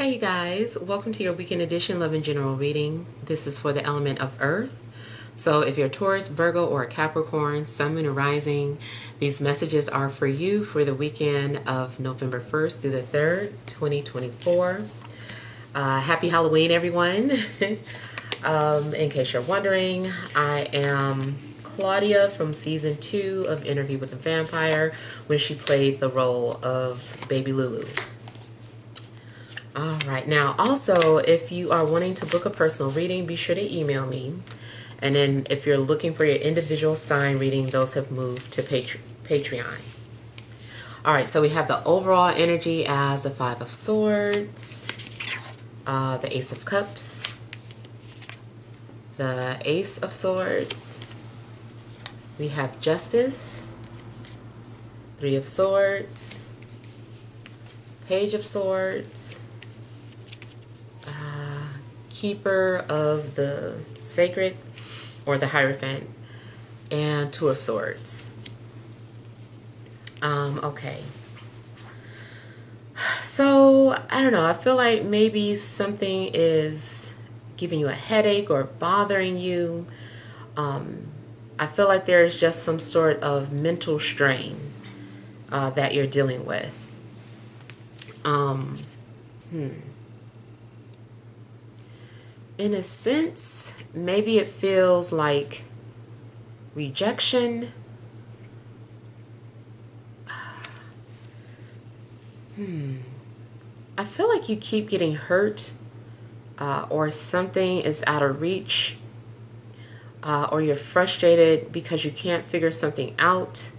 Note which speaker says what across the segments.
Speaker 1: Hey you guys, welcome to your weekend edition Love and General reading. This is for the element of Earth. So if you're a Taurus, Virgo, or a Capricorn, Sun, Moon, or Rising, these messages are for you for the weekend of November 1st through the 3rd, 2024. Happy Halloween, everyone. In case you're wondering, I am Claudia from season 2 of Interview with the Vampire when she played the role of Baby Lulu. All right. Now, also, if you are wanting to book a personal reading, be sure to email me. And then if you're looking for your individual sign reading, those have moved to Patreon. All right. So we have the overall energy as the Five of Swords, the Ace of Cups, the Ace of Swords. We have Justice, Three of Swords, Page of Swords, Keeper of the Sacred or the Hierophant, and Two of Swords. Okay. So, I don't know. I feel like maybe something is giving you a headache or bothering you. I feel like there's just some sort of mental strain that you're dealing with. In a sense, maybe it feels like rejection. I feel like you keep getting hurt, or something is out of reach, or you're frustrated because you can't figure something out.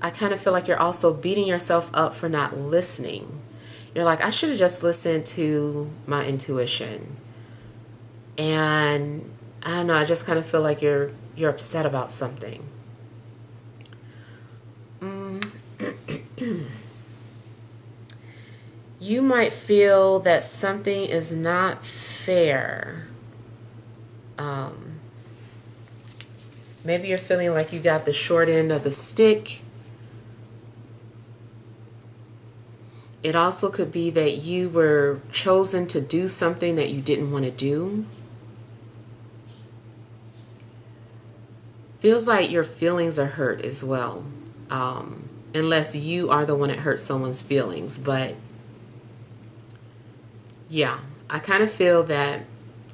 Speaker 1: I kind of feel like you're also beating yourself up for not listening. You're like, I should have just listened to my intuition. And I don't know, I just kind of feel like you're upset about something. You might feel that something is not fair. Maybe you're feeling like you got the short end of the stick. It also could be that you were chosen to do something that you didn't want to do. Feels like your feelings are hurt as well. Unless you are the one that hurt someone's feelings. But yeah, I kind of feel that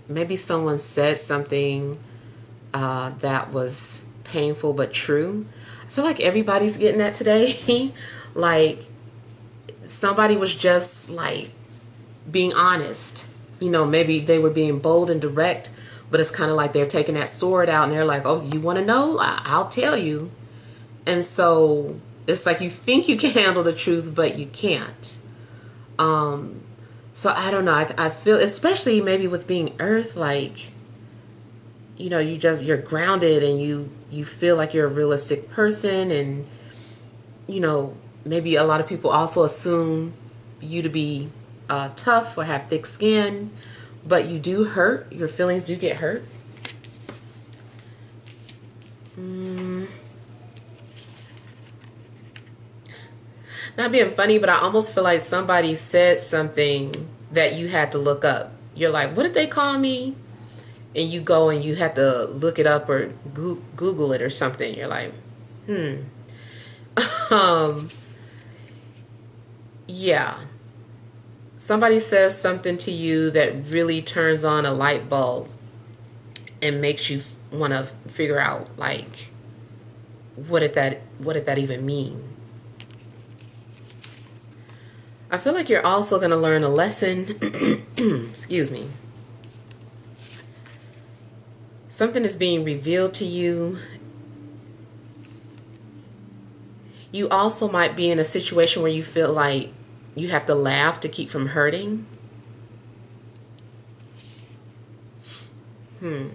Speaker 1: maybe someone said something that was painful but true. I feel like everybody's getting that today. Like, somebody was just like being honest. You know, maybe they were being bold and direct, but it's kind of like they're taking that sword out and they're like, oh, you want to know? I'll tell you. And so it's like you think you can handle the truth, but you can't. So I don't know. I feel, especially maybe with being Earth, like, you know, you're grounded and you feel like you're a realistic person, and, you know, maybe a lot of people also assume you to be tough or have thick skin, but you do hurt. Your feelings do get hurt. Not being funny, but I almost feel like somebody said something that you had to look up. You're like, what did they call me? And you go and you have to look it up or Google it or something. You're like, yeah. Somebody says something to you that really turns on a light bulb and makes you want to figure out, like, what did that even mean? I feel like you're also going to learn a lesson. Excuse me. Something is being revealed to you. You also might be in a situation where you feel like you have to laugh to keep from hurting. And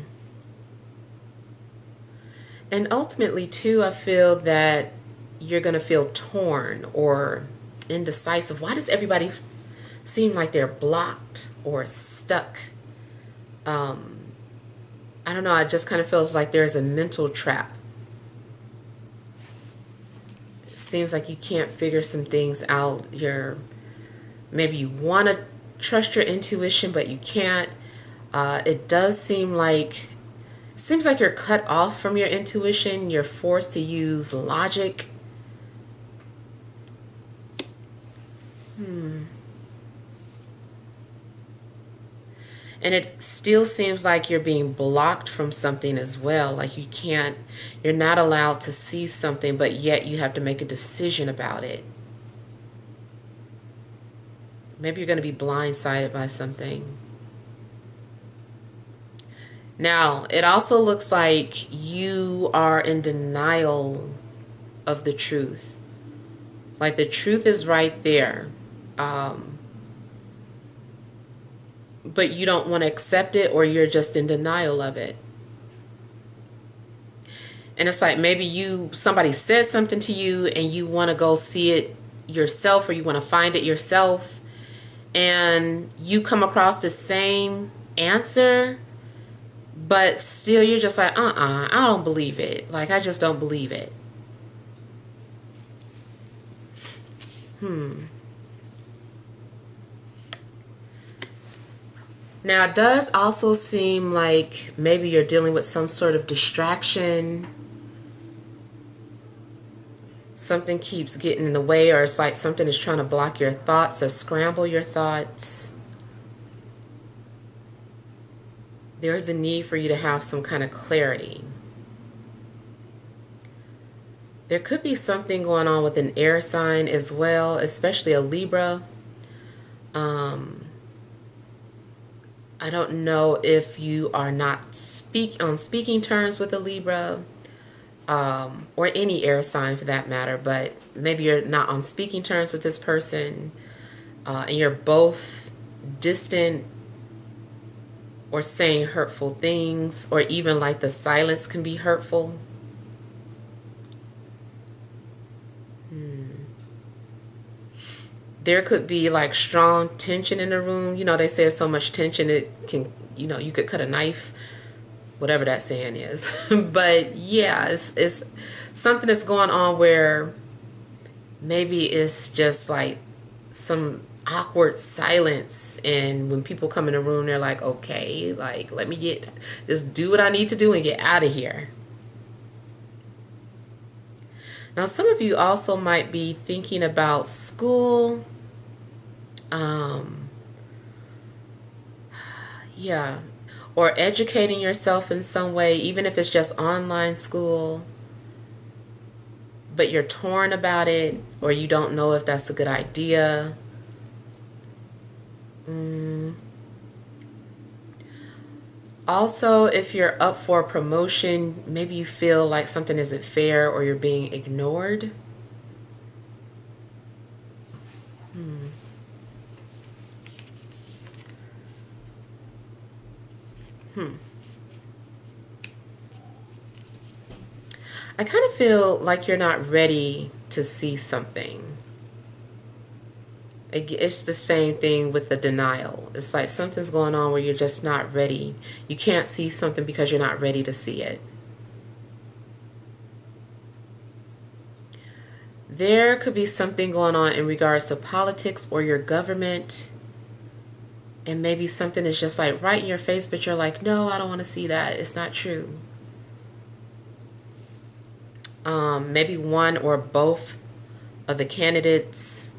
Speaker 1: ultimately, too, I feel that you're going to feel torn or indecisive. Why does everybody seem like they're blocked or stuck? I don't know. It just kind of feels like there's a mental trap. It seems like you can't figure some things out. You're Maybe you want to trust your intuition, but you can't. It does seems like you're cut off from your intuition. You're forced to use logic. And it still seems like you're being blocked from something as well. Like you're not allowed to see something, but yet you have to make a decision about it. Maybe you're going to be blindsided by something. Now, it also looks like you are in denial of the truth. Like the truth is right there. But you don't want to accept it, or you're just in denial of it. And it's like maybe somebody said something to you and you want to go see it yourself, or you want to find it yourself, and you come across the same answer, but still you're just like, I don't believe it. Like, I just don't believe it. Now, it does also seem like maybe you're dealing with some sort of distraction. Something keeps getting in the way, or it's like something is trying to block your thoughts or scramble your thoughts. There's a need for you to have some kind of clarity. There could be something going on with an air sign as well, especially a Libra. I don't know if you are not on speaking terms with a Libra, or any air sign for that matter, but maybe you're not on speaking terms with this person, and you're both distant or saying hurtful things, or even like the silence can be hurtful. There could be like strong tension in the room. You know, they say there's so much tension it can, you could cut a knife, whatever that saying is. But yeah, it's something that's going on where maybe it's just like some awkward silence, and when people come in the room, they're like, okay, like, let me just do what I need to do and get out of here. Now, some of you also might be thinking about school. Yeah, or educating yourself in some way, even if it's just online school, but you're torn about it, or you don't know if that's a good idea. Also, if you're up for a promotion, maybe you feel like something isn't fair, or you're being ignored. I kind of feel like you're not ready to see something. It's the same thing with the denial. It's like something's going on where you're just not ready. You can't see something because you're not ready to see it. There could be something going on in regards to politics or your government. And maybe something is just like right in your face, but you're like, no, I don't want to see that. It's not true. Maybe one or both of the candidates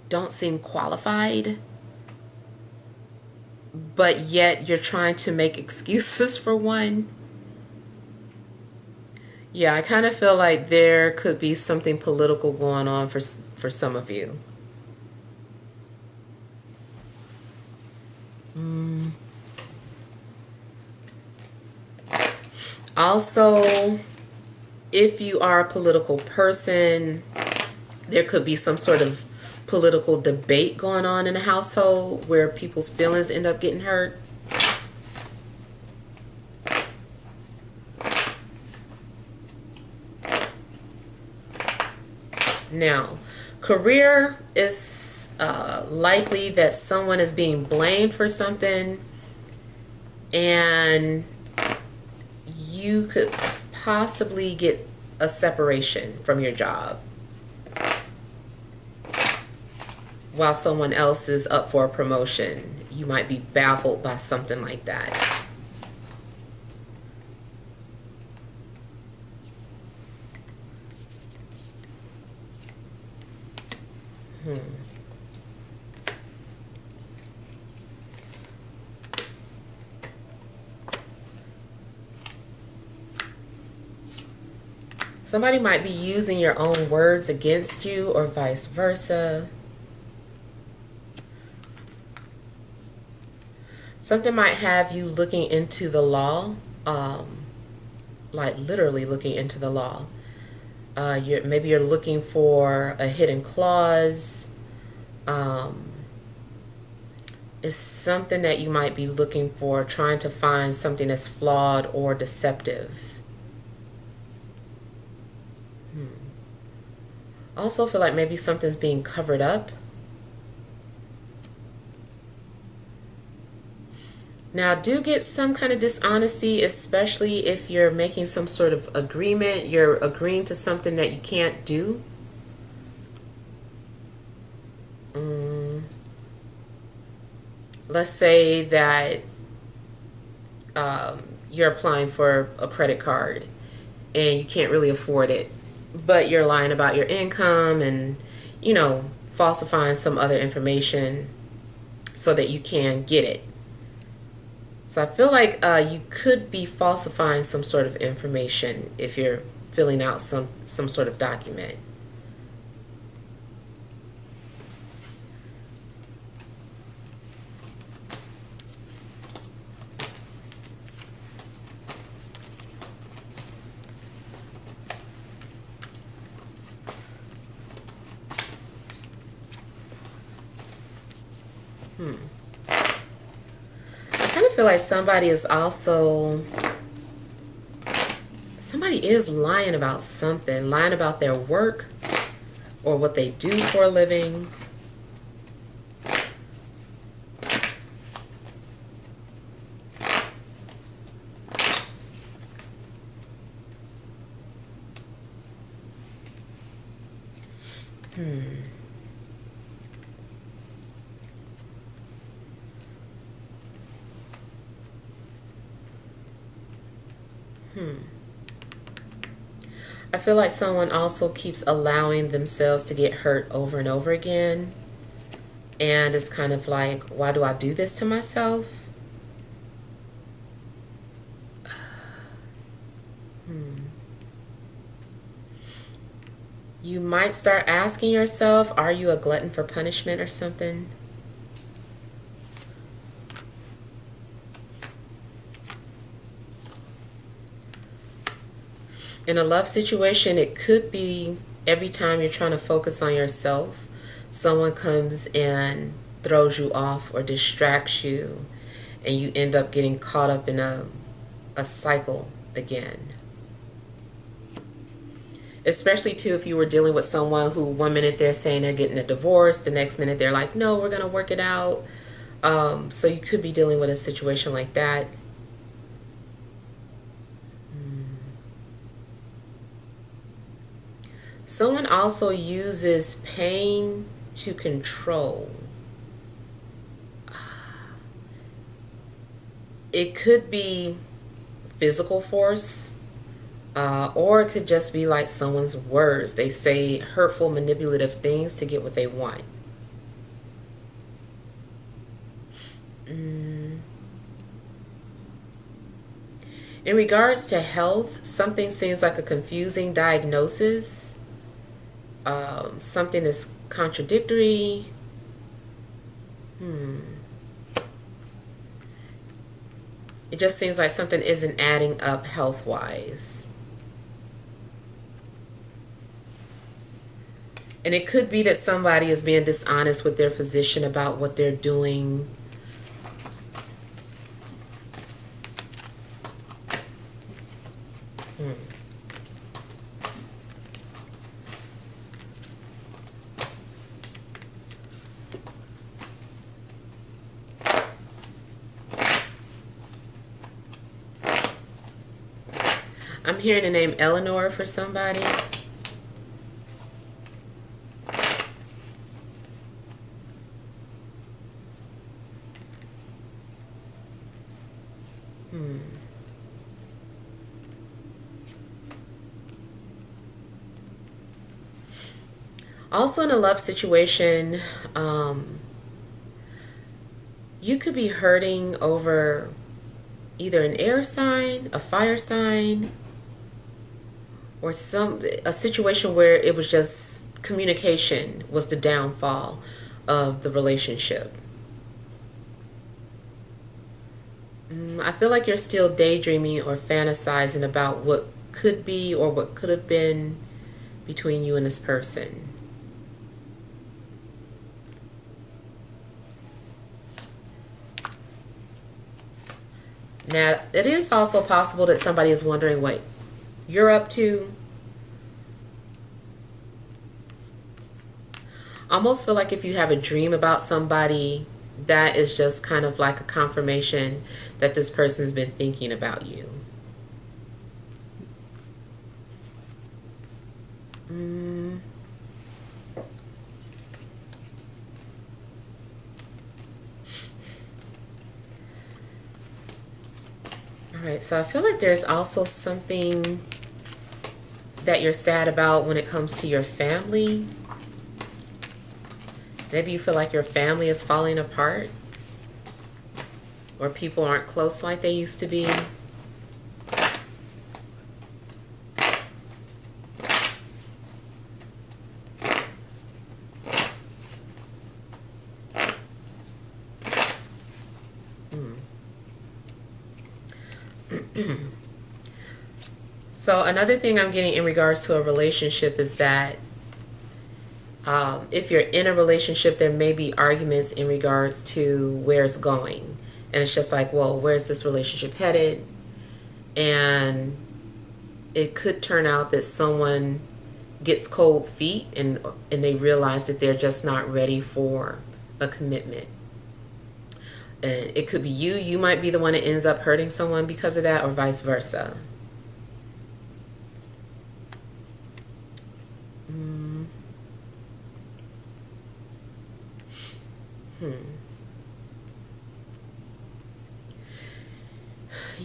Speaker 1: don't seem qualified, but yet you're trying to make excuses for one. Yeah, I kind of feel like there could be something political going on for some of you. Also, if you are a political person, there could be some sort of political debate going on in a household where people's feelings end up getting hurt. Now, career is likely that someone is being blamed for something, and you could possibly get a separation from your job. while someone else is up for a promotion. You might be baffled by something like that. Somebody might be using your own words against you or vice versa. Something might have you looking into the law, like literally looking into the law. Maybe you're looking for a hidden clause. It's something that you might be looking for, trying to find something that's flawed or deceptive. Also feel like maybe something's being covered up. Now, do get some kind of dishonesty, especially if you're making some sort of agreement. You're agreeing to something that you can't do. Let's say that you're applying for a credit card and you can't really afford it, but you're lying about your income and, you know, falsifying some other information so that you can get it. So I feel like you could be falsifying some sort of information if you're filling out some sort of document. I feel like somebody is lying about something, lying about their work or what they do for a living. I feel like someone also keeps allowing themselves to get hurt over and over again. And it's kind of like, why do I do this to myself? You might start asking yourself, are you a glutton for punishment or something? In a love situation, it could be every time you're trying to focus on yourself, someone comes and throws you off or distracts you, and you end up getting caught up in a cycle again. Especially, too, if you were dealing with someone who 1 minute they're saying they're getting a divorce, the next minute they're like, no, we're going to work it out. So you could be dealing with a situation like that. Someone also uses pain to control. It could be physical force, or it could just be like someone's words. They say hurtful, manipulative things to get what they want. In regards to health, something seems like a confusing diagnosis. Something is contradictory. It just seems like something isn't adding up health-wise. And it could be that somebody is being dishonest with their physician about what they're doing. I'm hearing the name Eleanor for somebody. Also, in a love situation, you could be hurting over either an air sign, a fire sign, or a situation where it was just communication was the downfall of the relationship. I feel like you're still daydreaming or fantasizing about what could be or what could have been between you and this person. Now, it is also possible that somebody is wondering what you're up to. I almost feel like if you have a dream about somebody, that is just kind of like a confirmation that this person's been thinking about you. All right, so I feel like there's also something that you're sad about when it comes to your family. Maybe you feel like your family is falling apart, or people aren't close like they used to be. So another thing I'm getting in regards to a relationship is that if you're in a relationship, there may be arguments in regards to where it's going. And it's just like, well, where's this relationship headed? And it could turn out that someone gets cold feet and they realize that they're just not ready for a commitment. And it could be you might be the one that ends up hurting someone because of that, or vice versa.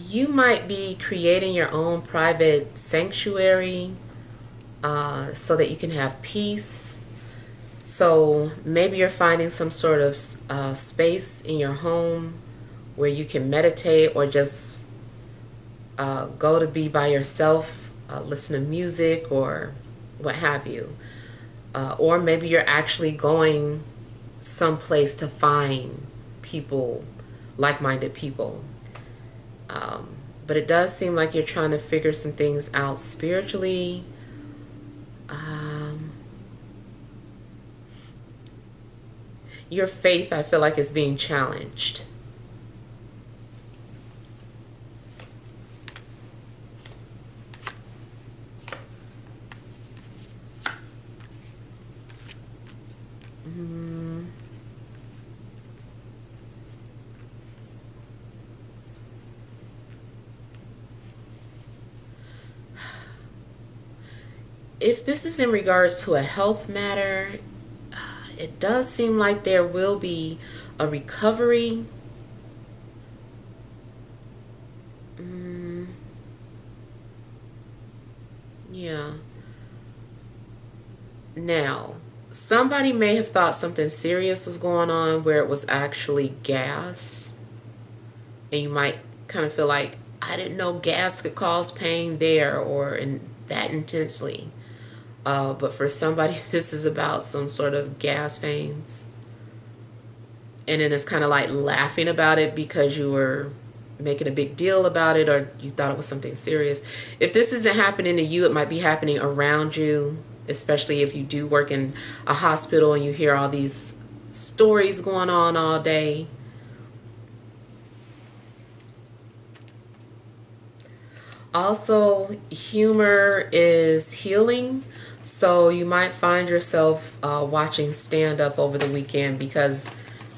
Speaker 1: You might be creating your own private sanctuary so that you can have peace. So maybe you're finding some sort of space in your home where you can meditate, or just go to be by yourself, listen to music or what have you. Or maybe you're actually going someplace to find people, like-minded people. But it does seem like you're trying to figure some things out spiritually. Your faith, I feel like, is being challenged. If this is in regards to a health matter, it does seem like there will be a recovery. Yeah. Now, somebody may have thought something serious was going on where it was actually gas. And you might kind of feel like, I didn't know gas could cause pain there or that intensely. But for somebody, this is about some sort of gas pains. And then it's kind of like laughing about it because you were making a big deal about it, or you thought it was something serious. If this isn't happening to you, it might be happening around you, especially if you do work in a hospital and you hear all these stories going on all day. Also, humor is healing. So you might find yourself watching stand-up over the weekend, because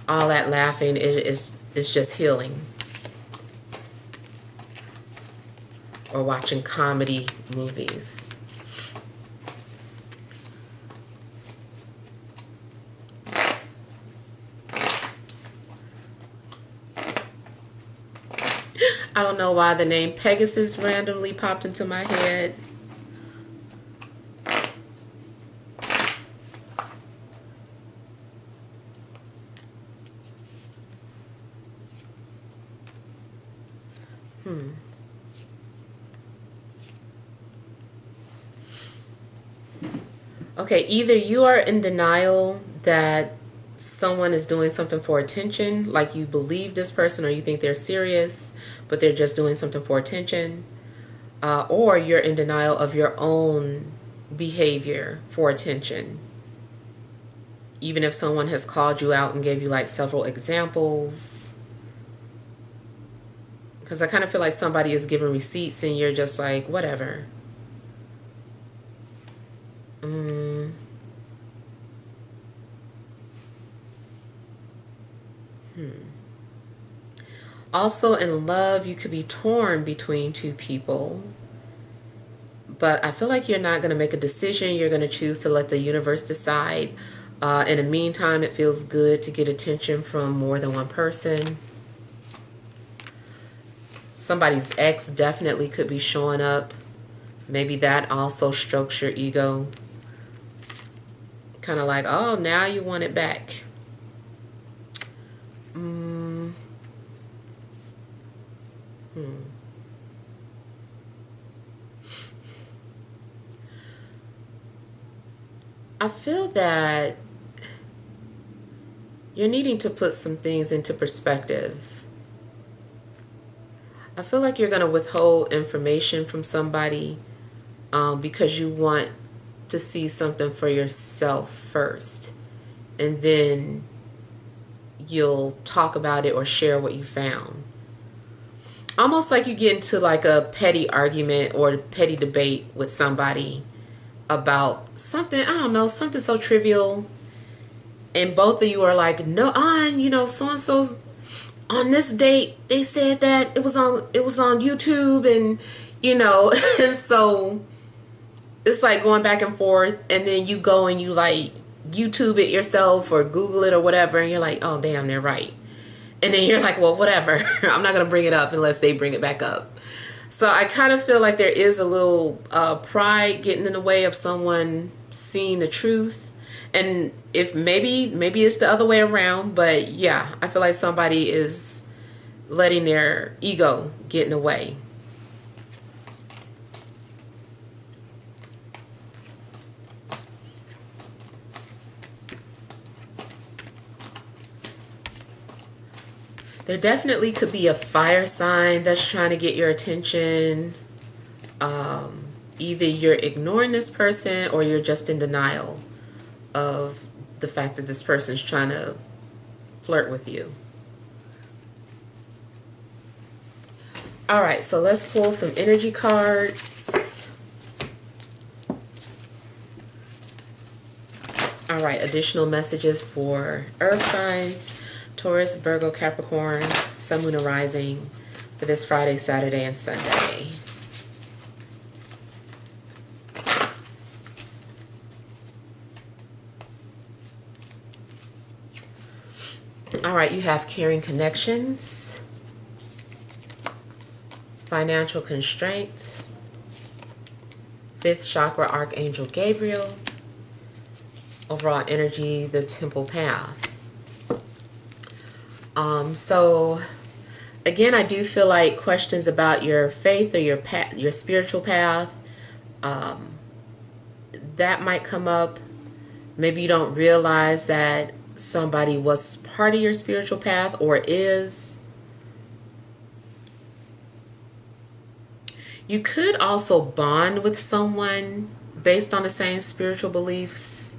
Speaker 1: all that laughing is just healing. Or watching comedy movies. I don't know why the name Pegasus randomly popped into my head. Okay, either you are in denial that someone is doing something for attention, like you believe this person or you think they're serious, but they're just doing something for attention, or you're in denial of your own behavior for attention. Even if someone has called you out and gave you like several examples. Because I kind of feel like somebody is giving receipts and you're just like, whatever. Also, in love, you could be torn between two people. But I feel like you're not going to make a decision. You're going to choose to let the universe decide. In the meantime, it feels good to get attention from more than one person. Somebody's ex definitely could be showing up. Maybe that also strokes your ego. Kind of like, oh, now you want it back. I feel that you're needing to put some things into perspective. I feel like you're going to withhold information from somebody because you want to see something for yourself first. And then you'll talk about it or share what you found. Almost like you get into like a petty argument or petty debate with somebody about something, I don't know, something so trivial. And both of you are like, no, so-and-so's on this date, they said that it was on YouTube, and and so it's like going back and forth, and then you go and you like YouTube it yourself or Google it or whatever, and you're like, oh damn, they're right. And then you're like, well, whatever. I'm not going to bring it up unless they bring it back up. So I kind of feel like there is a little pride getting in the way of someone seeing the truth. And if maybe it's the other way around, but yeah, I feel like somebody is letting their ego get in the way. There definitely could be a fire sign that's trying to get your attention. Either you're ignoring this person or you're just in denial of the fact that this person's trying to flirt with you. All right, so let's pull some energy cards. All right, additional messages for earth signs. Taurus, Virgo, Capricorn, Sun, Moon, and Rising for this Friday, Saturday, and Sunday. All right, you have caring connections, financial constraints, 5th chakra, Archangel Gabriel, overall energy, the temple path. So again, I do feel like questions about your faith or your spiritual path, that might come up. Maybe you don't realize that somebody was part of your spiritual path or is. You could also bond with someone based on the same spiritual beliefs.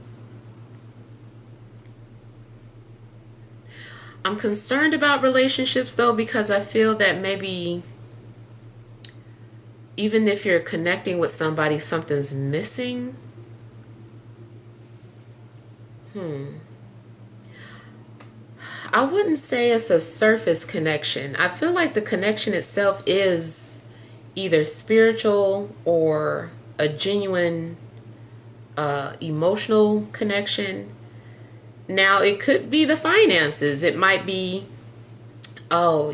Speaker 1: I'm concerned about relationships though, because I feel that maybe even if you're connecting with somebody, something's missing. I wouldn't say it's a surface connection. I feel like the connection itself is either spiritual or a genuine emotional connection. Now, it could be the finances. It might be, oh,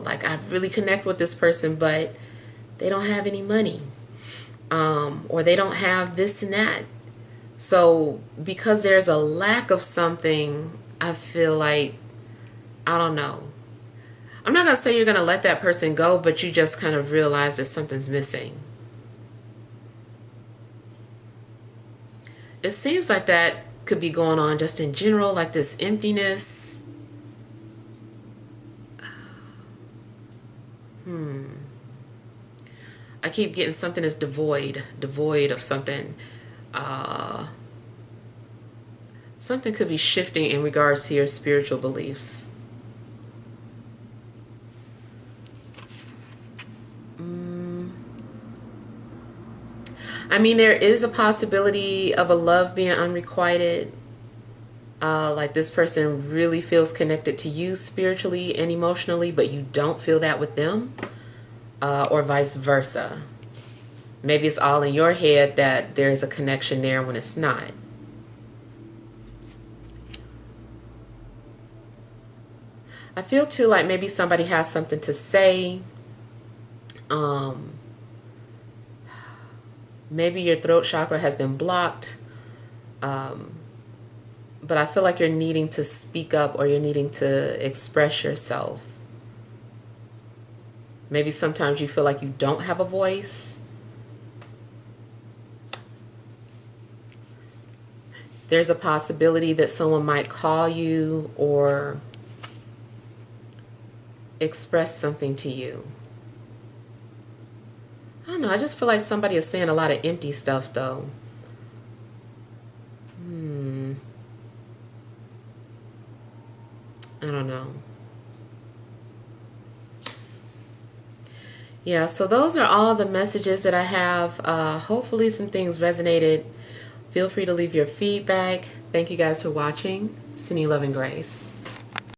Speaker 1: like I really connect with this person, but they don't have any money. Or they don't have this and that. So because there's a lack of something, I feel like, I don't know. I'm not going to say you're going to let that person go, but you just kind of realize that something's missing. It seems like that could be going on just in general, like this emptiness. I keep getting something that's devoid of something. Something could be shifting in regards to your spiritual beliefs. I mean, there is a possibility of a love being unrequited. Like this person really feels connected to you spiritually and emotionally, but you don't feel that with them, or vice versa. Maybe it's all in your head that there's a connection there when it's not. I feel too like maybe somebody has something to say. Maybe your throat chakra has been blocked. But I feel like you're needing to speak up, or you're needing to express yourself. Maybe sometimes you feel like you don't have a voice. There's a possibility that someone might call you or express something to you. I don't know. I just feel like somebody is saying a lot of empty stuff, though. I don't know. Yeah, so those are all the messages that I have. Hopefully some things resonated. Feel free to leave your feedback. Thank you guys for watching. Sending love and grace.